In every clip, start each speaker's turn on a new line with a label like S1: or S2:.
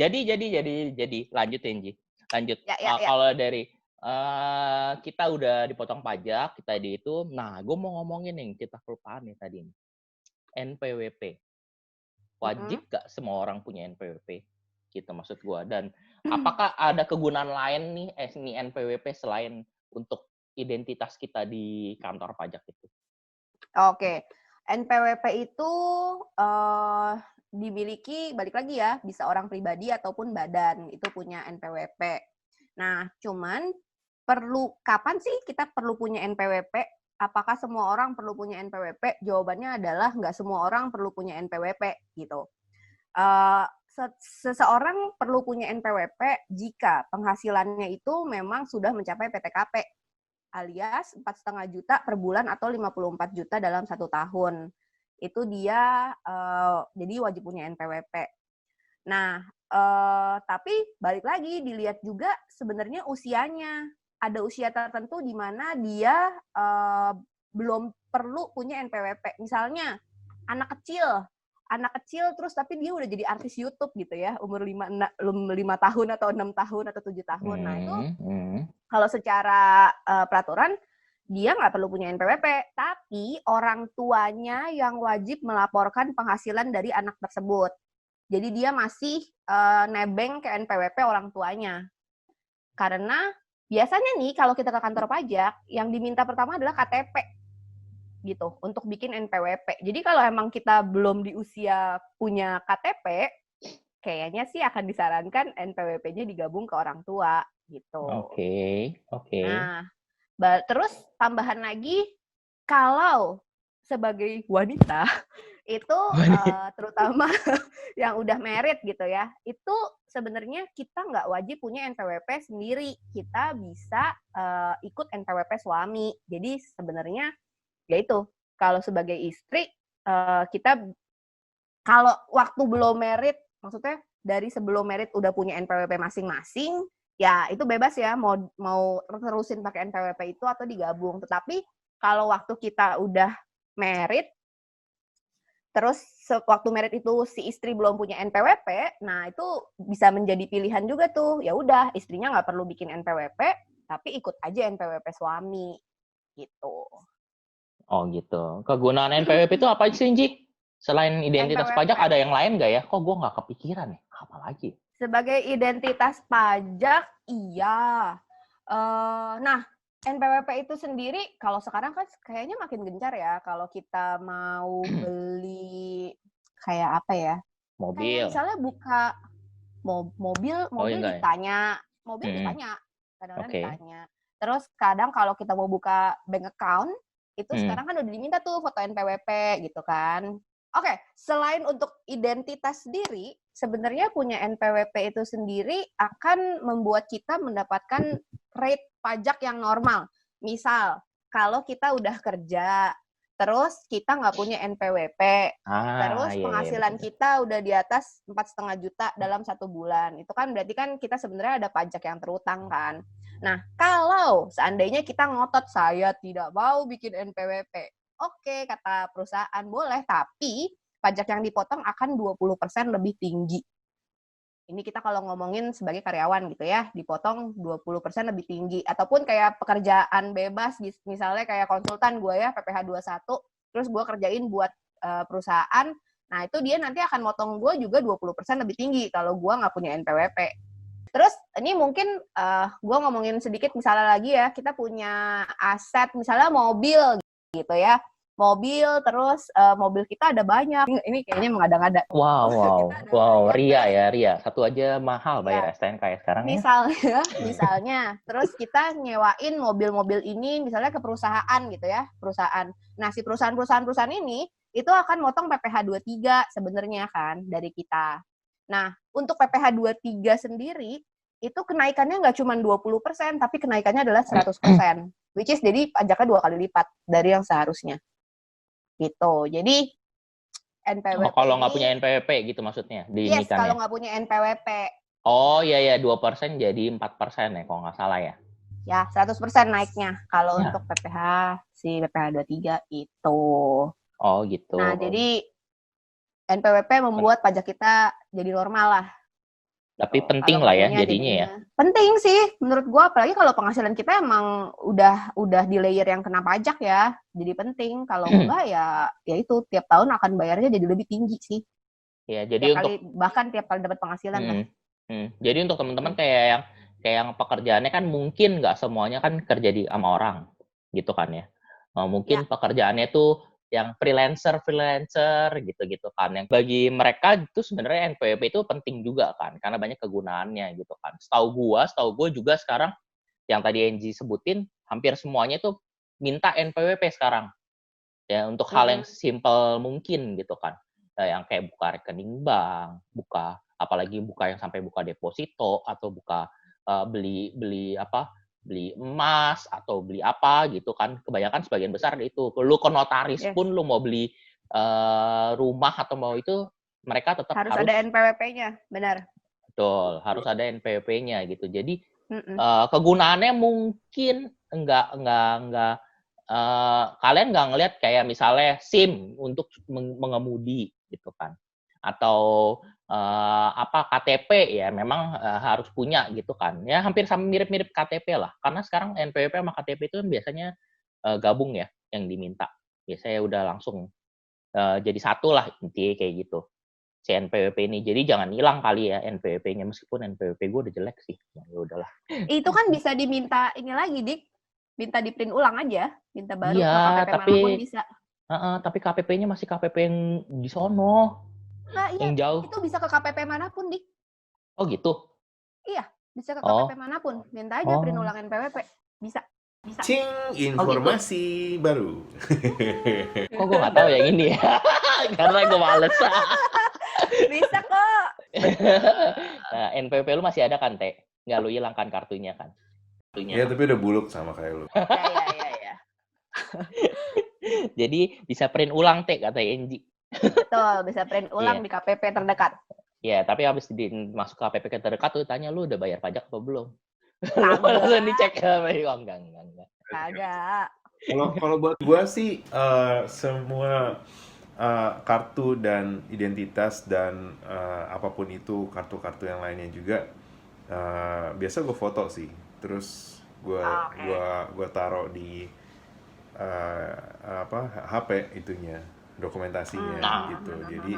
S1: Jadi lanjutin Ji. Lanjut.
S2: Ya.
S1: Kalau dari kita udah dipotong pajak, kita di itu. Nah, gue mau ngomongin nih, kita kelupaan nih tadi. NPWP. Wajib gak semua orang punya NPWP? Gitu maksud gue. Dan apakah ada kegunaan lain nih ini NPWP selain untuk identitas kita di kantor pajak itu?
S2: Oke. NPWP itu dimiliki, balik lagi ya, bisa orang pribadi ataupun badan itu punya NPWP. Nah, cuman kapan sih kita perlu punya NPWP? Apakah semua orang perlu punya NPWP? Jawabannya adalah nggak semua orang perlu punya NPWP gitu. Seseorang perlu punya NPWP jika penghasilannya itu memang sudah mencapai PTKP, alias 4,5 juta per bulan atau 54 juta dalam 1 tahun. Itu dia jadi wajib punya NPWP. Nah, tapi balik lagi dilihat juga sebenarnya usianya. Ada usia tertentu di mana dia belum perlu punya NPWP. Misalnya anak kecil terus tapi dia udah jadi artis YouTube gitu ya, umur 5 tahun atau 6 tahun atau 7 tahun. Nah, itu kalau secara peraturan dia nggak perlu punya NPWP, tapi orang tuanya yang wajib melaporkan penghasilan dari anak tersebut. Jadi dia masih nebeng ke NPWP orang tuanya. Karena biasanya nih kalau kita ke kantor pajak, yang diminta pertama adalah KTP gitu untuk bikin NPWP. Jadi kalau emang kita belum di usia punya KTP, kayaknya sih akan disarankan NPWP-nya digabung ke orang tua gitu.
S1: Oke.
S2: Nah, terus tambahan lagi, kalau sebagai wanita itu terutama yang udah married gitu ya, itu sebenarnya kita nggak wajib punya NPWP sendiri. Kita bisa ikut NPWP suami. Jadi sebenarnya ya itu, kalau sebagai istri kita kalau waktu belum married, maksudnya dari sebelum married udah punya NPWP masing-masing, ya itu bebas ya mau terusin pakai NPWP itu atau digabung. Tetapi kalau waktu kita udah married, terus waktu married itu si istri belum punya NPWP, nah itu bisa menjadi pilihan juga tuh. Ya udah, istrinya nggak perlu bikin NPWP, tapi ikut aja NPWP suami gitu.
S1: Oh gitu. Kegunaan NPWP itu apa sih, Ji? Selain identitas
S2: NPWP
S1: pajak ada yang lain nggak ya? Kok gue nggak kepikiran ya? Apa lagi?
S2: sebagai identitas pajak, iya. Nah, NPWP itu sendiri kalau sekarang kan kayaknya makin gencar ya. Kalau kita mau beli kayak apa ya? Kayak
S1: Mobil.
S2: misalnya buka mobil
S1: Oh enggak ya?
S2: ditanya, mobil ditanya, kadang-kadang
S1: Oke.
S2: ditanya. Terus kadang kalau kita mau buka bank account, itu sekarang kan udah diminta tuh foto NPWP gitu kan. Oke, selain untuk identitas diri, sebenarnya punya NPWP itu sendiri akan membuat kita mendapatkan rate pajak yang normal. Misal, kalau kita udah kerja, terus kita nggak punya NPWP, terus
S1: Iya,
S2: penghasilan
S1: betul.
S2: kita udah di atas 4,5 juta dalam 1 bulan. Itu kan berarti kan kita sebenarnya ada pajak yang terutang kan. Nah, kalau seandainya kita ngotot, saya tidak mau bikin NPWP. Oke, kata perusahaan boleh, tapi pajak yang dipotong akan 20% lebih tinggi. Ini kita kalau ngomongin sebagai karyawan gitu ya, dipotong 20% lebih tinggi. Ataupun kayak pekerjaan bebas, misalnya kayak konsultan gue ya, PPh 21, terus gue kerjain buat perusahaan, nah itu dia nanti akan motong gue juga 20% lebih tinggi kalau gue nggak punya NPWP. Terus ini mungkin gue ngomongin sedikit misalnya lagi ya, kita punya aset misalnya mobil gitu ya. Mobil, terus mobil kita ada banyak. Ini kayaknya mengada-ngada.
S1: Wow, Ria ya, Ria. Satu aja mahal bayar
S2: Ya,
S1: STNK ya sekarang ya.
S2: misalnya, terus kita nyewain mobil-mobil ini misalnya ke perusahaan gitu ya, perusahaan. Nah, si perusahaan ini itu akan motong PPh 23 sebenarnya kan dari kita. Nah, untuk PPh 23 sendiri itu kenaikannya nggak cuma 20%, tapi kenaikannya adalah 100%. Which is jadi pajaknya 2 kali lipat dari yang seharusnya. Gitu. Jadi NPWP
S1: Kalau nggak
S2: ini,
S1: punya NPWP gitu maksudnya
S2: yes, kalau
S1: dinikannya.
S2: nggak punya NPWP.
S1: Oh iya, 2% jadi 4% ya kalau nggak salah ya.
S2: Ya, 100% naiknya kalau
S1: Ya.
S2: untuk PPh, si PPh 23 itu.
S1: Oh gitu.
S2: Nah, jadi NPWP membuat pajak kita jadi normal lah.
S1: Tapi
S2: Tuh,
S1: penting
S2: kalau
S1: lah ya
S2: KP-nya
S1: jadinya ya.
S2: penting sih menurut gua, apalagi kalau penghasilan kita emang udah di layer yang kena pajak ya. Jadi penting, kalau enggak ya itu tiap tahun akan bayarnya jadi lebih tinggi sih.
S1: Ya, jadi
S2: Bahkan tiap kali dapat penghasilan lah.
S1: Jadi untuk teman-teman kayak yang pekerjaannya kan mungkin nggak semuanya kan kerja sama orang gitu kan ya. Mungkin pekerjaannya tuh yang freelancer gitu kan. Yang bagi mereka itu sebenarnya NPWP itu penting juga kan karena banyak kegunaannya gitu kan. Setahu gua juga sekarang yang tadi Angie sebutin hampir semuanya tuh minta NPWP sekarang. Ya untuk hal yang simpel mungkin gitu kan. Yang kayak buka rekening bank, apalagi buka yang sampai buka deposito atau buka beli emas atau beli apa gitu kan. Kebanyakan sebagian besar itu. Lu ke notaris pun lu mau beli rumah atau mau itu mereka tetap harus
S2: ada NPWP-nya, benar.
S1: Betul, harus ada NPWP-nya gitu. Jadi kegunaannya mungkin enggak kalian nggak ngelihat kayak misalnya SIM untuk mengemudi gitu kan, atau KTP ya memang harus punya gitu kan, ya hampir sama mirip-mirip KTP lah, karena sekarang NPWP sama KTP itu biasanya gabung ya yang diminta, biasanya udah langsung jadi satu lah intinya kayak gitu si NPWP ini. Jadi jangan hilang kali ya NPWP-nya, meskipun NPWP gue udah jelek sih, ya udahlah.
S2: Itu kan bisa diminta ini lagi, Dik. Minta di print ulang aja, minta baru
S1: Iya,
S2: ke KPP manapun bisa.
S1: Tapi KPP-nya masih KPP yang di sono, yang jauh.
S2: Itu bisa ke KPP manapun, Dik.
S1: Oh gitu?
S2: Iya, bisa ke KPP manapun. Minta aja print ulang NPWP. Bisa.
S3: Cing, informasi baru.
S1: Kok gue nggak tahu yang ini ya? Karena gue males.
S2: Bisa kok.
S1: Nah, NPWP lu masih ada kan, Teh? Nggak lu hilang kan kartunya kan?
S3: Iya, tapi udah buluk sama kayak lu.
S2: Ya.
S1: Jadi bisa print ulang, Teh, kata Enji.
S2: Betul, bisa print ulang di KPP terdekat.
S1: Iya, tapi habis masuk KPP terdekat tuh tanya lu udah bayar pajak apa belum? Langsung dicek enggak.
S2: Kagak.
S3: Kalau buat gua sih semua kartu dan identitas dan apapun itu, kartu-kartu yang lainnya juga biasa gue foto sih, terus gue taruh di HP itunya, dokumentasinya gitu. Jadi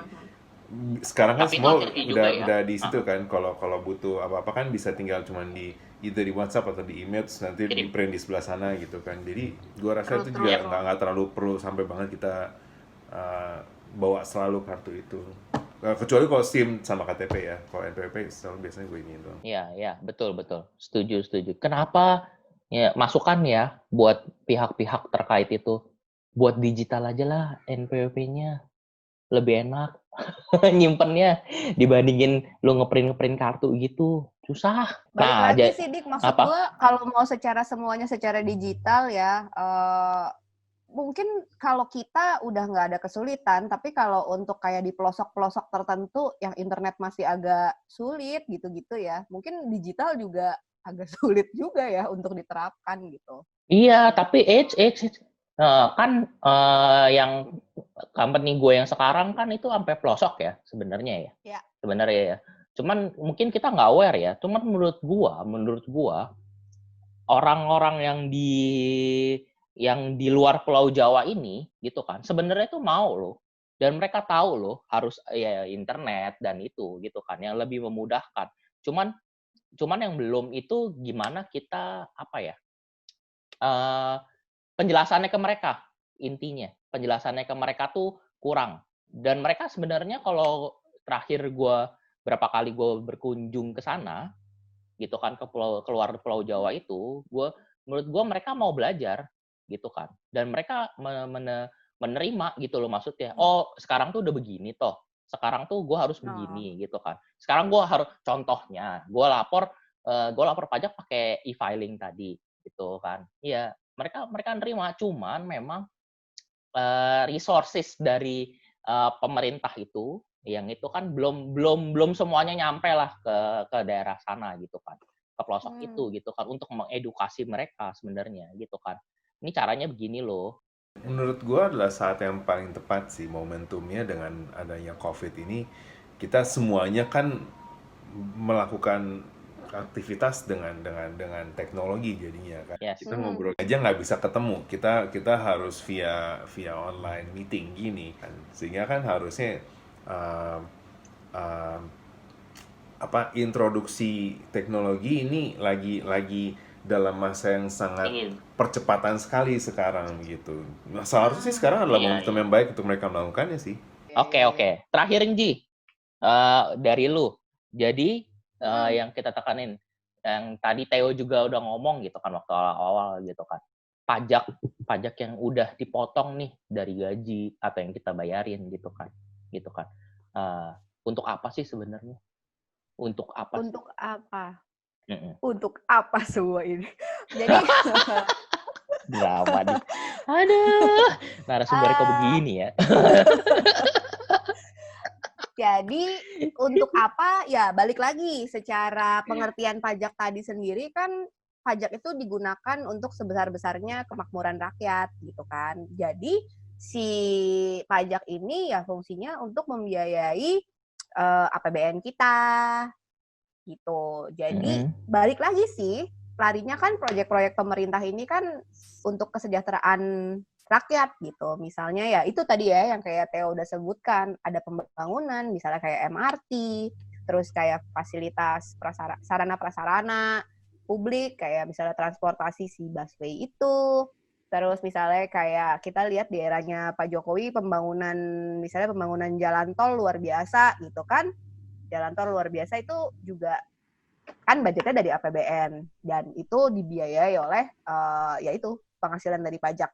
S3: sekarang kan semua udah di situ kan. Kalau butuh apa-apa kan bisa tinggal cuman di either di WhatsApp atau di email, terus nanti di print di sebelah sana gitu kan. Jadi gua rasa itu juga nggak terlalu perlu sampai banget kita bawa selalu kartu itu. Kecuali kalau SIM sama KTP ya. Kalau NPWP selalu biasanya gue ini doang.
S1: Iya, betul. Setuju. Kenapa? Ya, masukan ya buat pihak-pihak terkait itu. Buat digital aja lah NPWP-nya. Lebih enak nyimpennya dibandingin lu ngeprint kartu gitu. Susah.
S2: Balik lagi sih, Dik, maksud gue kalau mau semuanya secara digital ya, mungkin kalau kita udah nggak ada kesulitan, tapi kalau untuk kayak di pelosok-pelosok tertentu yang internet masih agak sulit gitu-gitu ya, mungkin digital juga agak sulit juga ya untuk diterapkan gitu.
S1: Iya, tapi kan yang company gue yang sekarang kan itu sampai pelosok ya sebenarnya ya. Sebenarnya ya. Cuman mungkin kita nggak aware ya. Cuman menurut gua orang-orang yang di luar Pulau Jawa ini gitu kan sebenarnya itu mau loh, dan mereka tahu loh harus ya internet dan itu gitu kan yang lebih memudahkan. Cuman yang belum itu gimana kita penjelasannya ke mereka, intinya penjelasannya ke mereka tuh kurang, dan mereka sebenarnya kalau terakhir berapa kali gue berkunjung ke sana gitu kan, keluar Pulau Jawa itu, menurut gue mereka mau belajar gitu kan, dan mereka menerima gitu loh, maksudnya sekarang tuh udah begini toh, sekarang tuh gue harus begini gitu kan, sekarang gue harus, contohnya gue lapor pajak pakai e-filing tadi gitu kan, iya mereka nerima, cuman memang resources dari pemerintah itu yang itu kan belum semuanya nyampe lah ke daerah sana gitu kan, ke pelosok itu gitu kan, untuk mengedukasi mereka sebenarnya gitu kan. Ini caranya begini loh.
S3: Menurut gue adalah saat yang paling tepat sih momentumnya dengan adanya COVID ini. Kita semuanya kan melakukan aktivitas dengan teknologi jadinya kan.
S1: Yes.
S3: Kita ngobrol aja nggak bisa ketemu, kita harus via online meeting gini kan, sehingga kan harusnya introduksi teknologi ini lagi dalam masa yang sangat percepatan sekali sekarang gitu. Nah, seharusnya sih sekarang adalah momentum yang baik untuk mereka melakukannya sih.
S1: Oke. Terakhir Ji, dari lu. Jadi yang kita tekanin, yang tadi Theo juga udah ngomong gitu kan waktu awal-awal gitu kan. Pajak yang udah dipotong nih dari gaji atau yang kita bayarin gitu kan. Untuk apa sih sebenarnya? Untuk apa?
S2: Untuk apa semua ini? Jadi
S1: drama nih. Aduh, narasumber kok begini ya.
S2: Jadi untuk apa? Ya balik lagi secara pengertian pajak tadi sendiri kan, pajak itu digunakan untuk sebesar-besarnya kemakmuran rakyat gitu kan. Jadi si pajak ini ya fungsinya untuk membiayai APBN kita gitu. Jadi balik lagi sih, larinya kan proyek-proyek pemerintah ini kan untuk kesejahteraan rakyat gitu. Misalnya ya itu tadi ya yang kayak Theo udah sebutkan, ada pembangunan misalnya kayak MRT, terus kayak fasilitas sarana prasarana publik kayak misalnya transportasi si busway itu. Terus misalnya kayak kita lihat di eranya Pak Jokowi misalnya pembangunan jalan tol luar biasa gitu kan. Jalan tol luar biasa itu juga kan budgetnya dari APBN dan itu dibiayai oleh yaitu penghasilan dari pajak.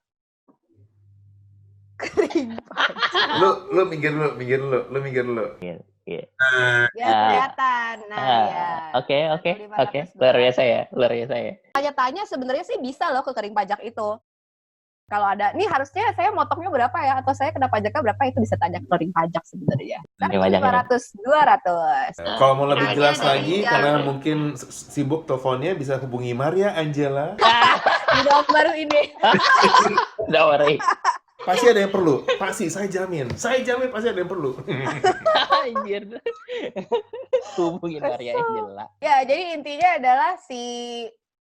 S3: Lu minggir dulu.
S1: Iya.
S2: Ya kelihatan.
S1: Oke. Luar biasa ya.
S2: Tanya-tanya sebenarnya sih bisa loh ke kering pajak itu. Kalau ada, nih harusnya saya motongnya berapa ya? Atau saya kena pajaknya berapa? Itu bisa tanya ke kering pajak sebenarnya. 500, 200.
S3: Kalau mau lebih jelas lagi, karena mungkin sibuk teleponnya, bisa hubungi Maria Angela.
S2: Di nomor ini.
S1: Nomor ini.
S3: Pasti ada yang perlu. Pasti, saya jamin pasti ada yang perlu.
S1: Anjir. Hubungin Maria Angela.
S2: Ya, jadi intinya adalah si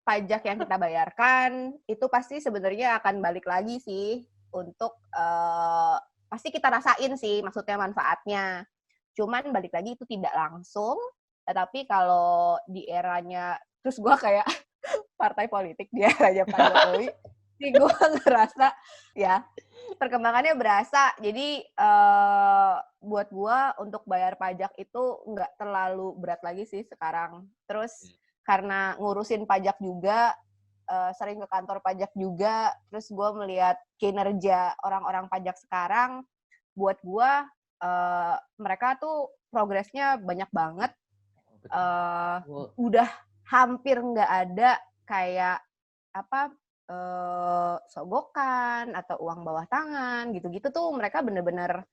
S2: pajak yang kita bayarkan itu pasti sebenarnya akan balik lagi sih untuk pasti kita rasain sih maksudnya manfaatnya. Cuman balik lagi itu tidak langsung, tetapi kalau di eranya terus gue kayak partai politik di eranya Pak Jokowi, sih gue ngerasa ya perkembangannya berasa. Jadi buat gue untuk bayar pajak itu nggak terlalu berat lagi sih sekarang. Terus karena ngurusin pajak juga, sering ke kantor pajak juga, terus gue melihat kinerja orang-orang pajak sekarang, buat gue mereka tuh progresnya banyak banget, udah hampir nggak ada kayak sogokan atau uang bawah tangan, gitu-gitu tuh mereka bener-bener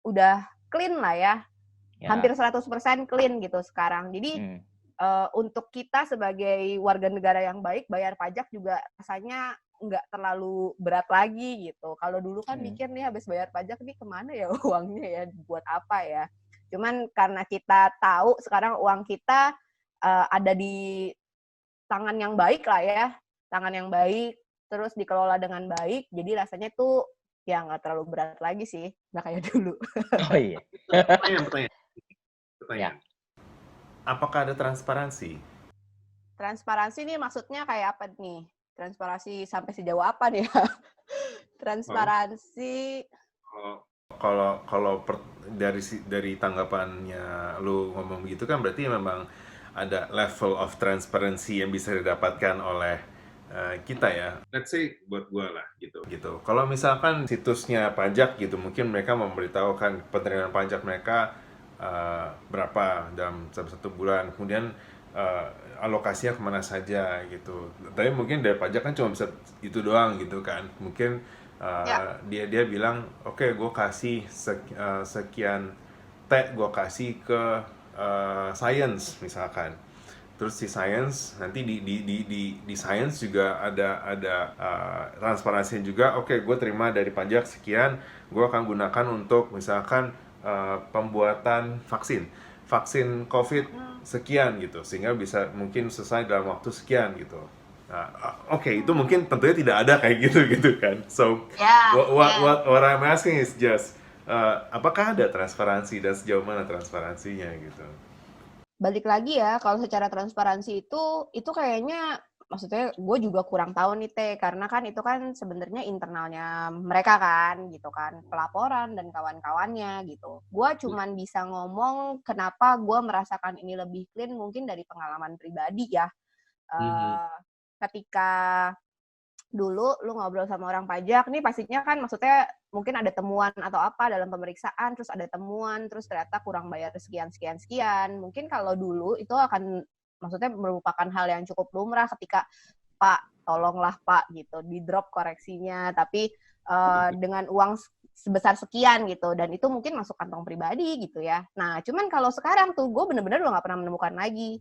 S2: udah clean lah ya. Hampir 100% clean gitu sekarang. Jadi untuk kita sebagai warga negara yang baik, bayar pajak juga rasanya nggak terlalu berat lagi gitu. Kalau dulu kan mikir nih habis bayar pajak nih kemana ya uangnya ya, buat apa ya. Cuman karena kita tahu sekarang uang kita ada di tangan yang baik lah ya, tangan yang baik, terus dikelola dengan baik, jadi rasanya tuh ya nggak terlalu berat lagi sih, nggak kayak dulu.
S1: Oh iya.
S3: Pertanyaan. Apakah ada transparansi?
S2: Transparansi nih maksudnya kayak apa nih? Transparansi sampai sejauh apa nih ya? Transparansi.
S3: Kalau dari tanggapannya lu ngomong begitu kan berarti memang ada level of transparency yang bisa didapatkan oleh kita ya. Let's say buat gua lah gitu. Kalau misalkan situsnya pajak gitu, mungkin mereka memberitahukan penerimaan pajak mereka berapa dalam satu bulan, kemudian alokasinya kemana saja gitu. Tapi mungkin dari pajak kan cuma bisa itu doang gitu kan. Mungkin dia bilang oke, gue kasih sekian gue kasih ke science misalkan. Terus si science nanti di science juga ada transparansi juga. Oke, gue terima dari pajak sekian, gue akan gunakan untuk misalkan pembuatan vaksin. vaksin COVID sekian gitu, sehingga bisa mungkin selesai dalam waktu sekian gitu. Nah, itu mungkin tentunya tidak ada kayak gitu kan. So what I'm asking is just apakah ada transparansi dan sejauh mana transparansinya gitu.
S2: Balik lagi ya, kalau secara transparansi itu kayaknya, maksudnya gue juga kurang tahu nih Teh, karena kan itu kan sebenarnya internalnya mereka kan, gitu kan, pelaporan dan kawan-kawannya gitu. Gue cuman bisa ngomong kenapa gue merasakan ini lebih clean mungkin dari pengalaman pribadi ya. Ketika dulu lu ngobrol sama orang pajak, nih pastinya kan maksudnya mungkin ada temuan atau apa dalam pemeriksaan, terus ada temuan, terus ternyata kurang bayar sekian. Mungkin kalau dulu itu akan, maksudnya merupakan hal yang cukup lumrah ketika, Pak, tolonglah Pak, gitu, di drop koreksinya, tapi dengan uang sebesar sekian gitu, dan itu mungkin masuk kantong pribadi gitu ya. Nah, cuman kalau sekarang tuh, gue bener-bener udah gak pernah menemukan lagi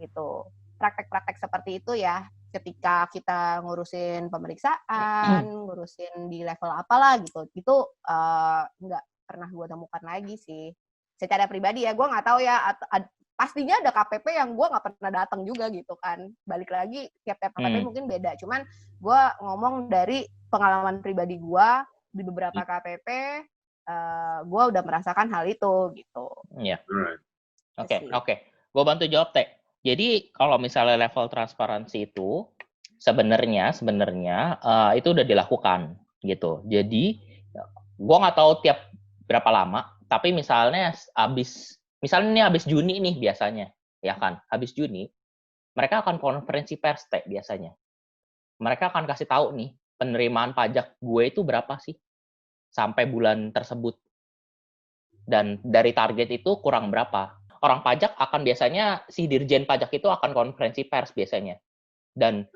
S2: gitu. Praktek-praktek seperti itu ya, ketika kita ngurusin pemeriksaan, ngurusin di level apalah gitu, itu nggak pernah gue temukan lagi sih. Secara pribadi ya, gue nggak tahu ya, pastinya ada KPP yang gue nggak pernah datang juga gitu kan. Balik lagi, tiap-tiap KPP mungkin beda. Cuman gue ngomong dari pengalaman pribadi gue, di beberapa KPP, gue udah merasakan hal itu gitu.
S1: Iya. Oke. Gue bantu jawab, Teh. Jadi kalau misalnya level transparansi itu sebenarnya itu udah dilakukan gitu. Jadi gue nggak tahu tiap berapa lama, tapi misalnya ini habis Juni nih biasanya, ya kan? Habis Juni mereka akan konferensi pers Teh biasanya. Mereka akan kasih tahu nih penerimaan pajak gue itu berapa sih sampai bulan tersebut. Dan dari target itu kurang berapa. Orang pajak akan biasanya, si Dirjen Pajak itu akan konferensi pers biasanya. Dan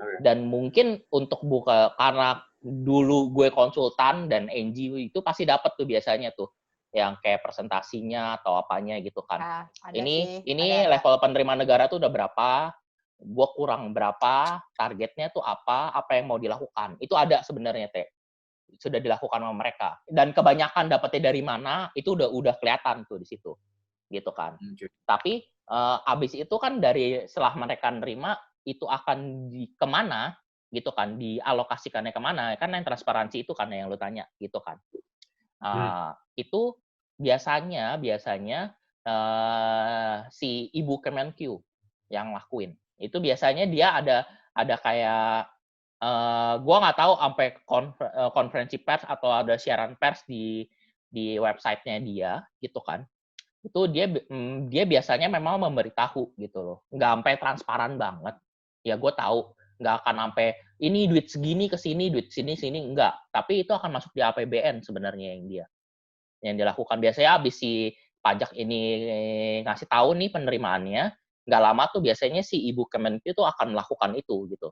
S1: mungkin untuk buka, karena dulu gue konsultan dan NG itu pasti dapat tuh biasanya tuh yang kayak presentasinya atau apanya gitu kan. Ini level penerimaan negara tuh udah berapa, gue kurang berapa, targetnya tuh apa yang mau dilakukan. Itu ada sebenarnya Teh. Sudah dilakukan sama mereka. Dan kebanyakan dapatnya dari mana, itu udah kelihatan tuh di situ. Gitu kan. Tapi abis itu kan setelah mereka nerima, itu akan kemana gitu kan, dialokasikannya kemana, kan yang transparansi itu kan yang lu tanya gitu kan. Itu biasanya si Ibu Kemenq yang lakuin. Itu biasanya dia ada kayak gue nggak tahu sampai konferensi pers atau ada siaran pers di websitenya dia gitu kan. Itu dia biasanya memang memberitahu gitu loh, nggak sampai transparan banget. Ya gue tahu nggak akan sampai ini duit segini ke sini, duit sini enggak. Tapi itu akan masuk di APBN sebenarnya yang dilakukan. Biasanya habis si pajak ini ngasih tahu nih penerimaannya, nggak lama tuh biasanya si Ibu Kemenq itu akan melakukan itu gitu.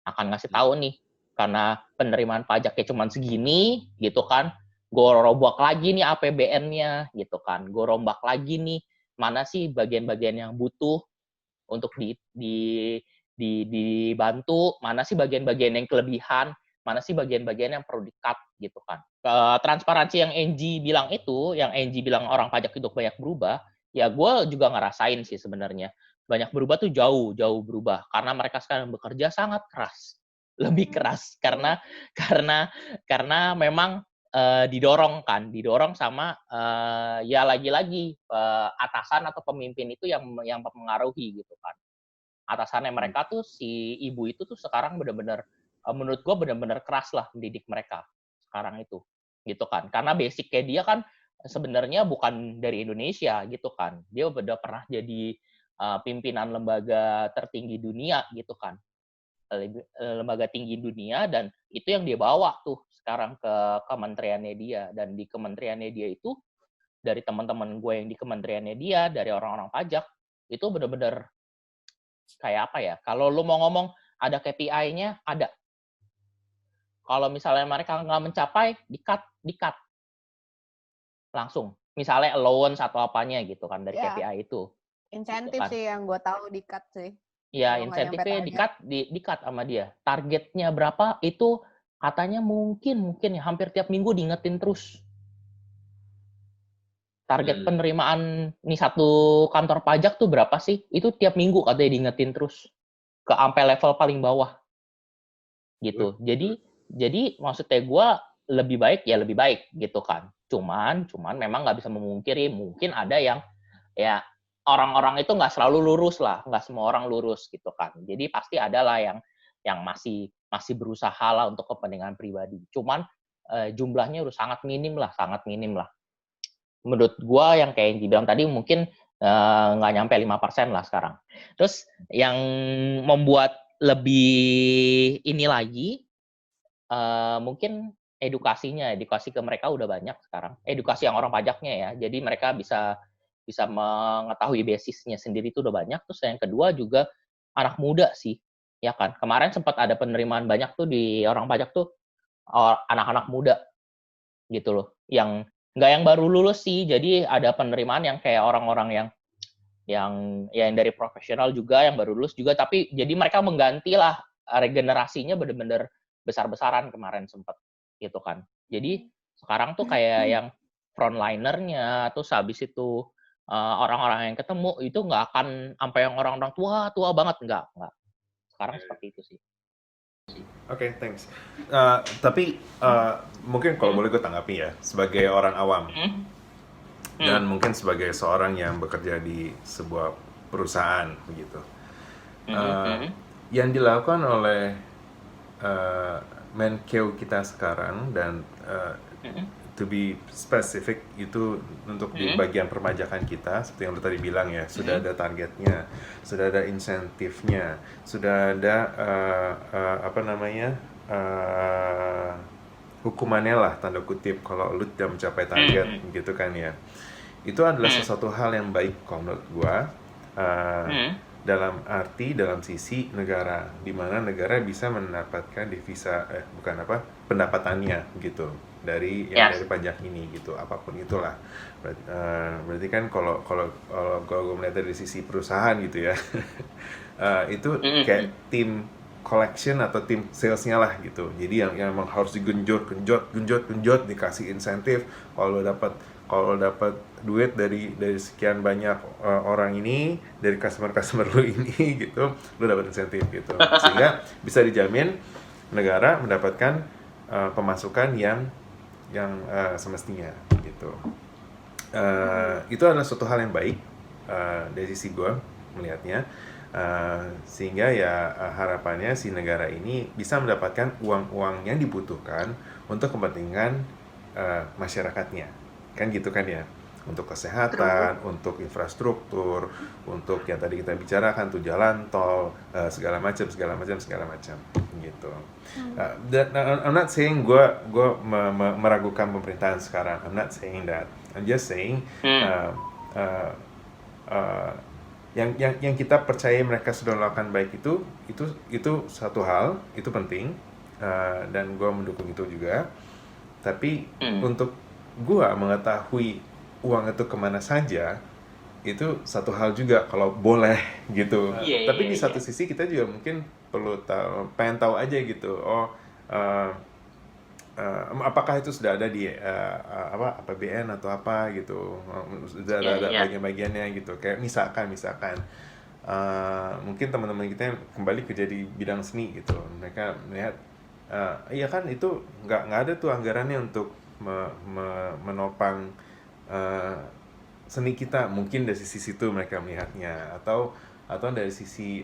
S1: Akan ngasih tahu nih, karena penerimaan pajaknya cuma segini gitu kan, gue rombak lagi nih APBN-nya gitu kan, gue rombak lagi nih mana sih bagian-bagian yang butuh untuk dibantu, mana sih bagian-bagian yang kelebihan, mana sih bagian-bagian yang perlu di-cut gitu kan. Transparansi yang NG bilang itu, yang NG bilang orang pajak itu banyak berubah, ya gue juga ngerasain sih sebenarnya. Banyak berubah tuh jauh berubah, karena mereka sekarang bekerja sangat keras, lebih keras karena memang didorong sama ya lagi-lagi atasan atau pemimpin itu yang mempengaruhi gitu kan. Atasannya mereka tuh si ibu itu tuh sekarang benar-benar menurut gue benar-benar keras lah mendidik mereka sekarang itu gitu kan, karena basicnya dia kan sebenarnya bukan dari Indonesia gitu kan, dia udah pernah jadi pimpinan lembaga tertinggi dunia gitu kan, lembaga tinggi dunia, dan itu yang dia bawa tuh sekarang ke kementeriannya dia. Dan di kementeriannya dia itu, dari teman-teman gue yang di kementeriannya dia, dari orang-orang pajak, itu benar-benar kayak apa ya, kalau lu mau ngomong ada KPI-nya, ada. Kalau misalnya mereka nggak mencapai, di-cut. Langsung. Misalnya allowance atau apanya gitu kan dari KPI itu.
S2: Insentif gitu kan. Sih yang gue tahu di-cut sih.
S1: Iya, insentifnya di-cut sama dia. Targetnya berapa, itu katanya mungkin ya hampir tiap minggu diingetin terus. target penerimaan nih satu kantor pajak tuh berapa sih? Itu tiap minggu katanya diingetin terus ke sampai level paling bawah gitu. Jadi maksudnya gue lebih baik gitu kan. Cuman memang nggak bisa memungkiri mungkin ada yang ya orang-orang itu nggak selalu lurus lah, nggak semua orang lurus gitu kan. Jadi pasti ada lah yang masih berusaha lah untuk kepentingan pribadi. Cuman jumlahnya udah sangat minim lah. Menurut gue yang kayak yang dibilang tadi mungkin nggak nyampe 5% lah sekarang. Terus yang membuat lebih ini lagi mungkin edukasi ke mereka udah banyak sekarang. Edukasi yang orang pajaknya ya. Jadi mereka bisa mengetahui basisnya sendiri itu udah banyak. Terus yang kedua juga anak muda sih. Ya kan? Kemarin sempat ada penerimaan banyak tuh di orang pajak tuh anak-anak muda gitu loh. Yang nggak yang baru lulus sih. Jadi ada penerimaan yang kayak orang-orang yang dari profesional juga, yang baru lulus juga. Tapi jadi mereka mengganti lah regenerasinya bener-bener besar-besaran kemarin sempat gitu kan. Jadi sekarang tuh kayak yang frontlinernya, terus habis itu orang-orang yang ketemu itu nggak akan sampai yang orang-orang tua banget, nggak. Sekarang seperti itu sih.
S3: Oke, thanks. Tapi mungkin kalau boleh gue tanggapi ya, sebagai orang awam dan mungkin sebagai seorang yang bekerja di sebuah perusahaan begitu, yang dilakukan oleh Menkeu kita sekarang dan to be specific itu untuk di bagian perpajakan kita seperti yang lu tadi bilang ya, sudah ada targetnya, sudah ada insentifnya, sudah ada hukumannya lah tanda kutip kalau lu tidak mencapai target gitu kan ya. Itu adalah sesuatu hal yang baik kalau menurut gua, dalam sisi negara, di mana negara bisa mendapatkan devisa pendapatannya gitu dari pajak ini gitu, apapun itulah. Berarti kan kalau gue melihat dari sisi perusahaan gitu ya, itu kayak tim collection atau tim salesnya lah gitu. Jadi yang memang harus digenjot, dikasih insentif. Kalau dapat duit dari sekian banyak orang ini, dari customer lu ini gitu, lu dapat insentif gitu. Sehingga bisa dijamin negara mendapatkan pemasukan yang semestinya gitu. Itu adalah suatu hal yang baik dari sisi gue melihatnya. Sehingga ya harapannya si negara ini bisa mendapatkan uang-uang yang dibutuhkan untuk kepentingan masyarakatnya. Kan gitu kan ya, untuk kesehatan, untuk infrastruktur, untuk yang tadi kita bicarakan tuh jalan tol, segala macam gitu. I'm not saying gue meragukan pemerintahan sekarang. I'm not saying that. I'm just saying yang kita percaya mereka sudah melakukan baik itu satu hal, itu penting, dan gue mendukung itu juga. Tapi untuk gue mengetahui uang itu kemana saja, itu satu hal juga kalau boleh gitu. Tapi di satu sisi kita juga mungkin perlu pengen tahu aja gitu. Apakah itu sudah ada di APBN atau apa gitu, sudah ada bagian-bagiannya gitu. Kayak misalkan mungkin teman-teman kita yang kembali kerja di bidang seni gitu, mereka melihat iya kan itu nggak ada tuh anggarannya untuk menopang seni kita. Mungkin dari sisi situ mereka melihatnya, atau dari sisi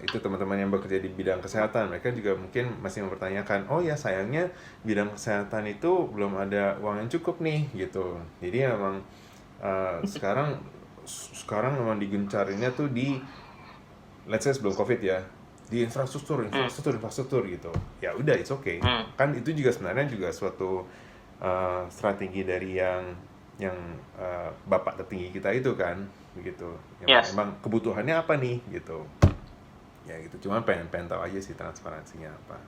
S3: itu teman-teman yang bekerja di bidang kesehatan, mereka juga mungkin masih mempertanyakan, oh ya sayangnya bidang kesehatan itu belum ada uang yang cukup nih gitu. Jadi memang sekarang memang digencarinnya tuh di, let's say sebelum COVID ya, di infrastruktur gitu. Ya udah, it's okay. Kan itu juga sebenarnya juga suatu strategi dari yang bapak tertinggi kita itu kan begitu. Emang kebutuhannya apa nih gitu. Ya gitu. Cuma pengen tahu aja sih transparansinya apa.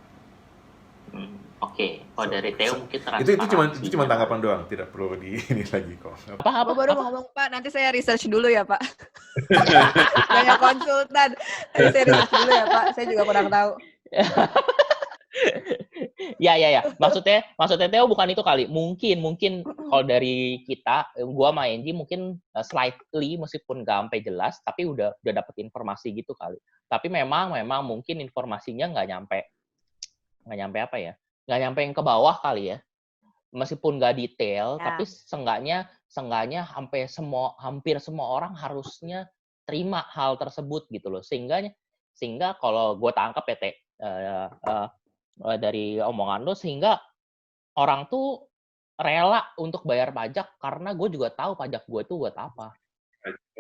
S1: Oke. Kalau dari Theo mungkin transparansi.
S3: Itu cuma tanggapan doang, tidak perlu di ini lagi kok.
S2: Apa baru mau ngomong Pak, nanti saya research dulu ya Pak. Banyak konsultan. Nanti saya research dulu ya Pak. Saya juga kurang tahu.
S1: Ya. Maksudnya Theo bukan itu kali. Mungkin kalau dari kita, gua sama Angie mungkin slightly meskipun nggak sampai jelas, tapi udah dapet informasi gitu kali. Tapi memang mungkin informasinya nggak nyampe apa ya? Nggak nyampe yang ke bawah kali ya. Meskipun nggak detail, tapi seenggaknya hampir semua orang harusnya terima hal tersebut gitu loh. Sehingga kalau gue tangkap ya Teh, dari omongan lo, sehingga orang tuh rela untuk bayar pajak karena gue juga tahu pajak gue itu buat apa.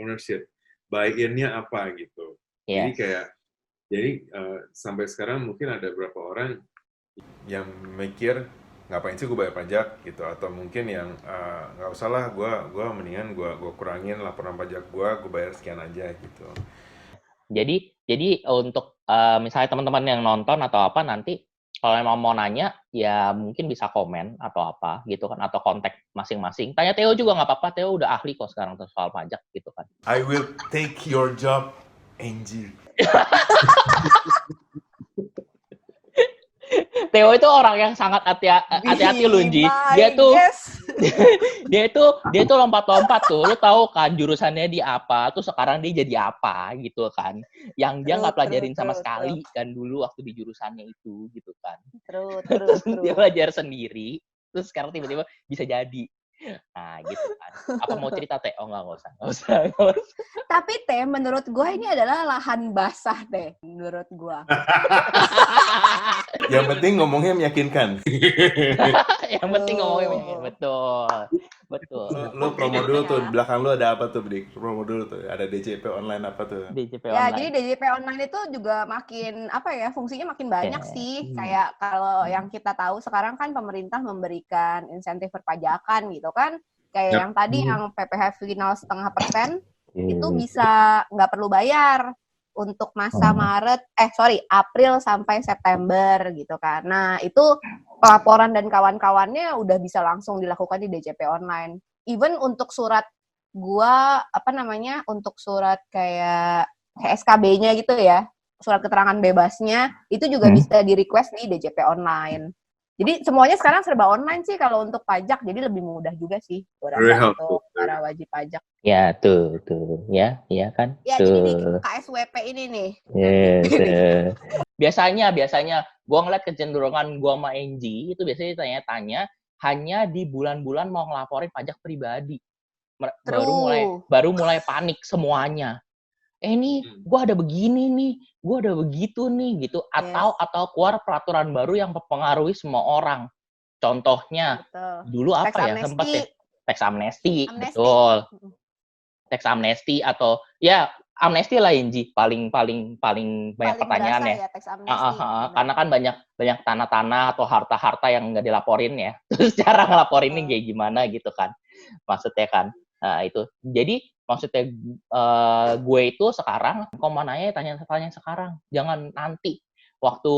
S3: Ownership, buy-in-nya apa gitu.
S1: Yes.
S3: Jadi sampai sekarang mungkin ada beberapa orang yang mikir ngapain sih gue bayar pajak gitu, atau mungkin yang nggak usah lah, gue mendingan gue kurangin laporan pajak gue bayar sekian aja gitu.
S1: Jadi untuk misalnya teman-teman yang nonton atau apa, nanti kalau emang mau nanya ya mungkin bisa komen atau apa gitu kan, atau kontak masing-masing. Tanya Theo juga nggak apa-apa, Theo udah ahli kok sekarang soal pajak gitu kan.
S3: I will take your job, Angie.
S1: Theo itu orang yang sangat hati-hati loh, Ji. Dia tuh lompat-lompat tuh. Lu tahu kan jurusannya di apa, tuh sekarang dia jadi apa gitu kan. Yang dia nggak pelajarin sama sekali kan dulu waktu di jurusannya itu gitu kan. Terus dia belajar sendiri, terus sekarang tiba-tiba bisa jadi. Nah gitu kan. Apa mau cerita Teh? Oh nggak usah.
S2: Tapi Teh, menurut gue ini adalah lahan basah Teh, menurut gue.
S3: Yang penting ngomongnya meyakinkan.
S1: Yang penting ngomongnya meyakinkan. Betul.
S3: Lu promo dulu tuh, belakang lu ada apa tuh, Bdik? Promo dulu tuh, ada DJP online apa tuh?
S1: DJP
S2: online.
S1: Ya,
S2: jadi DJP online itu juga makin fungsinya makin banyak sih. Kayak kalau yang kita tahu sekarang kan pemerintah memberikan insentif perpajakan gitu kan. Kayak yang tadi yang PPh final 0,5% itu bisa nggak perlu bayar untuk masa April sampai September gitu kan. Nah, itu pelaporan dan kawan-kawannya udah bisa langsung dilakukan di DJP online. Even untuk surat untuk surat kayak SKB-nya gitu ya, surat keterangan bebasnya, itu juga bisa di-request di DJP online. Jadi semuanya sekarang serba online sih kalau untuk pajak, jadi lebih mudah juga sih untuk para wajib pajak.
S1: Ya tuh ya kan.
S2: Ya
S1: tuh.
S2: Jadi di KSWP ini nih.
S1: Biasanya gue ngeliat kecenderungan gue sama Angie itu biasanya tanya-tanya hanya di bulan-bulan mau ngelaporin pajak pribadi. Baru mulai panik semuanya. Ini gue ada begini nih, gue ada begitu nih gitu, atau keluar peraturan baru yang mempengaruhi semua orang. Contohnya dulu apa ya, sempat ya tax amnesty, betul. Tax amnesty atau ya amnesty lah Inji, paling banyak pertanyaan ya. Karena kan banyak tanah-tanah atau harta-harta yang nggak dilaporin ya. Terus cara ngelaporinnya kayak gimana gitu kan, maksudnya kan. Nah itu, jadi maksudnya gue itu sekarang, kok mau nanya tanya sekarang, jangan nanti waktu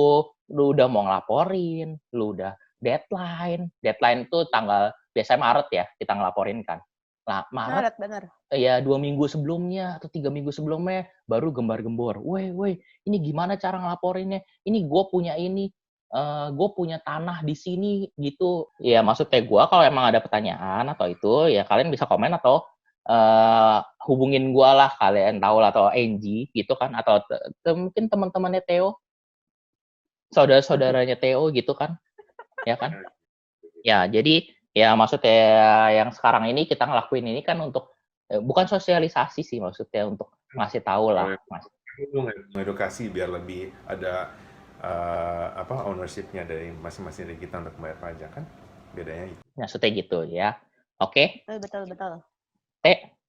S1: lu udah mau ngelaporin, lu udah deadline itu biasanya Maret ya kita ngelaporin kan. Nah Maret bener. Ya 2 minggu sebelumnya atau 3 minggu sebelumnya baru gembar-gembor, woi ini gimana cara ngelaporinnya, ini gue punya ini, gue punya tanah di sini gitu. Ya maksudnya gue kalau emang ada pertanyaan atau itu ya kalian bisa komen atau hubungin gue lah, kalian tahu lah, atau Angie gitu kan, atau mungkin teman-temannya Theo, saudara-saudaranya Theo gitu kan, ya kan. Ya jadi ya maksudnya yang sekarang ini kita ngelakuin ini kan untuk bukan sosialisasi sih, maksudnya untuk ngasih tahu lah,
S3: mengedukasi biar lebih ada ownership-nya dari masing-masing dari kita untuk bayar pajak kan, bedanya itu.
S1: Maksudnya gitu ya. Oke.
S2: Betul.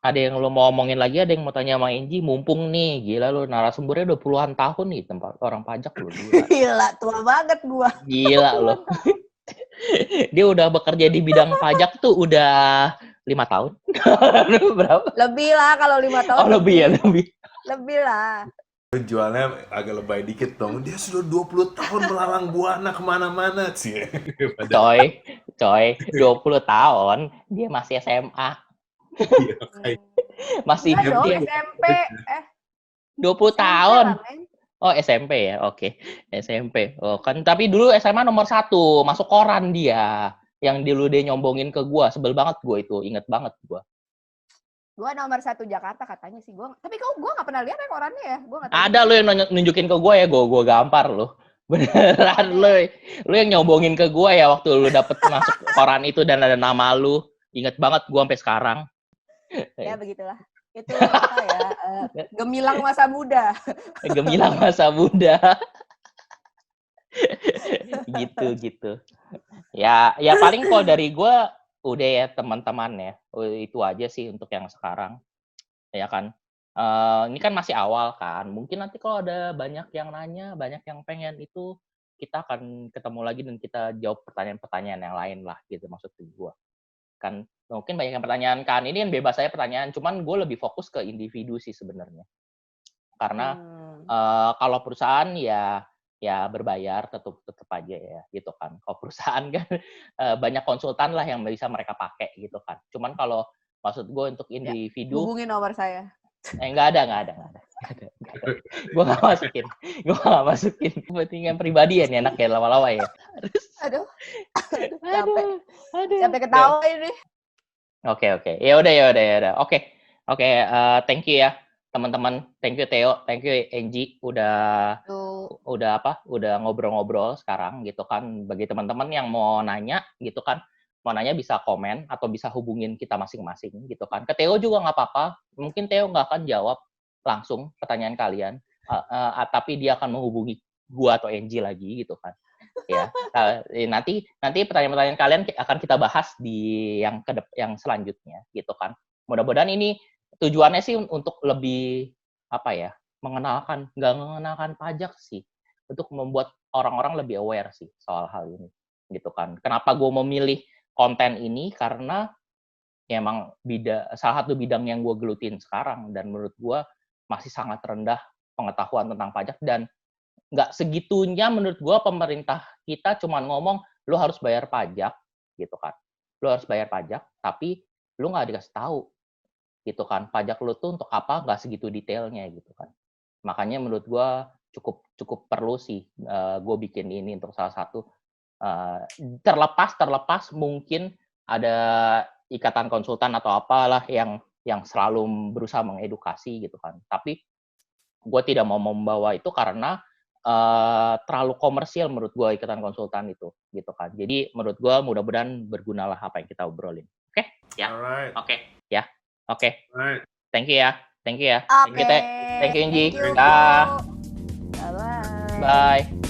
S1: Ada yang lo mau omongin lagi, ada yang mau tanya sama Angie, mumpung nih, gila lo narasumbernya udah puluhan tahun nih tempat orang pajak lo,
S2: gila, tua banget gua.
S1: Gila lo. Dia udah bekerja di bidang pajak tuh udah 5 tahun. Berapa?
S2: Lebih lah kalau 5 tahun.
S1: Oh, lebih.
S2: Lebih lah.
S3: Jualnya agak lebay dikit dong. Dia sudah 20 tahun melalang buana kemana-mana sih.
S1: Coy, 20 tahun dia masih SMA. Masih
S2: dia SMP.
S1: 20 tahun. Oh, SMP ya, oke. SMP. Oh, kan tapi dulu SMA nomor 1, masuk koran dia. Yang dulu dia nyombongin ke gua, sebel banget gua itu, inget banget gua.
S2: Gua nomor 1 Jakarta katanya sih gua. Tapi gua nggak pernah lihat ya korannya ya. Gua nggak tahu.
S1: Ada lu yang nunjukin ke gua ya, gua gampar lu. Beneran lu yang nyombongin ke gua ya waktu lu dapet masuk koran itu dan ada nama lu. Ingat banget gua sampai sekarang.
S2: Ya begitulah. Itu apa ya? Gemilang masa muda.
S1: Gemilang masa muda. gitu. Ya paling kalau dari gua udah ya teman-teman ya. Itu aja sih untuk yang sekarang. Ya kan. Ini kan masih awal kan. Mungkin nanti kalau ada banyak yang nanya, banyak yang pengen itu, kita akan ketemu lagi dan kita jawab pertanyaan-pertanyaan yang lain lah gitu maksud gue. Kan mungkin banyak yang pertanyaan kan. Ini kan bebas saya pertanyaan, cuman gue lebih fokus ke individu sih sebenarnya. Karena kalau perusahaan ya berbayar tetap aja ya gitu kan. Kalau perusahaan kan banyak konsultan lah yang bisa mereka pakai gitu kan. Cuman kalau maksud gue untuk individu,
S2: hubungi nomor saya.
S1: Enggak ada. Gue nggak masukin. Kepentingan pribadi ya nih anak kayak lama-lama ya.
S2: Aduh. Sampai ketawa ini.
S1: Oke. Ya udah. Oke. Thank you ya teman-teman. Thank you Theo, thank you Angie udah ngobrol-ngobrol sekarang gitu kan. Bagi teman-teman yang mau nanya gitu kan, mau nanya bisa komen atau bisa hubungin kita masing-masing gitu kan. Ke Theo juga nggak apa-apa. Mungkin Theo nggak akan jawab langsung pertanyaan kalian, tapi dia akan menghubungi gua atau Angie lagi gitu kan. Ya, nanti pertanyaan-pertanyaan kalian akan kita bahas di yang selanjutnya gitu kan. Mudah-mudahan ini tujuannya sih untuk lebih nggak mengenalkan pajak sih, untuk membuat orang-orang lebih aware sih soal hal ini gitu kan. Kenapa gue memilih konten ini? Karena ya emang salah satu bidang yang gue gelutin sekarang dan menurut gue masih sangat rendah pengetahuan tentang pajak, dan nggak segitunya menurut gue pemerintah kita cuma ngomong lu harus bayar pajak gitu kan, lu harus bayar pajak tapi lu nggak dikasih tahu gitu kan pajak lu tuh untuk apa, nggak segitu detailnya gitu kan. Makanya menurut gue cukup perlu sih gue bikin ini untuk salah satu terlepas mungkin ada ikatan konsultan atau apalah yang selalu berusaha mengedukasi gitu kan, tapi gue tidak mau membawa itu karena terlalu komersil menurut gue ikatan konsultan itu gitu kan. Jadi menurut gue mudah-mudahan bergunalah apa yang kita obrolin. Oke? Ya. Oke. Ya. Oke. Thank you ya.
S2: Okay.
S1: Thank you Angie.
S2: Bye.
S1: Bye.